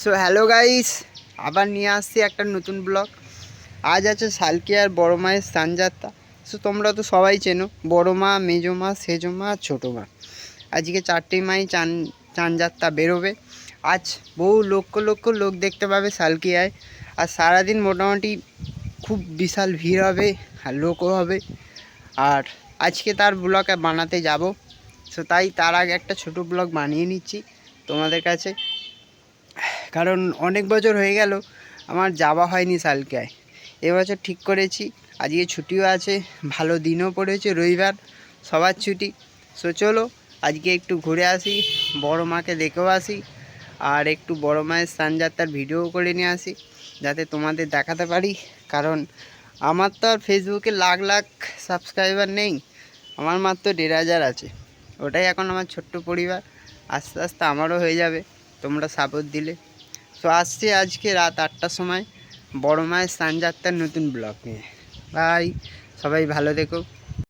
So hello guys, আবার নিয়ে আসছি একটা নতুন ব্লগ। আজ আছে সালকিয়ার বড় মায়ের স্নানযাত্রা। সো তোমরা তো সবাই চেনো বড় মা, মেজো মা, সেজো মা, ছোটো মা। আজকে চারটি মাই চানযাত্রা বেরোবে। আজ বহু লক্ষ লক্ষ লোক দেখতে পাবে সালকিয়ায়। আর সারাদিন মোটামুটি খুব বিশাল ভিড় হবে আর লোকও হবে। আর আজকে তার ব্লগ বানাতে যাব। সো তাই তার আগে একটা ছোটো ব্লগ বানিয়ে নিচ্ছি তোমাদের কাছে, কারণ অনেক বছর হয়ে গেল আমার যাওয়া হয়নি সালকিয়ায়। এবছর ঠিক করেছি, আজকে ছুটিও আছে, ভালো দিনও পড়েছে, রবিবার, সবার ছুটি। সো চলো আজকে একটু ঘুরে আসি, বড় মাকে দেখেও আসি, আর একটু বড় মায়ের স্নানযাত্রার ভিডিও করে নিয়ে আসি, যাতে তোমাদের দেখাতে পারি। কারণ আমার তো আর ফেসবুকে লাখ লাখ সাবস্ক্রাইবার নেই, আমার মাত্র 1,500 আছে। ওটাই এখন আমার ছোট্ট পরিবার, আস্তে আস্তে আমারও হয়ে যাবে তোমরা সাপোর্ট দিলে। তো আসছি আজকে রাত 8টার সময় বড় মায়ের স্নানযাত্রার নতুন ব্লগ নিয়ে। বাই, সবাই ভালো থেকো।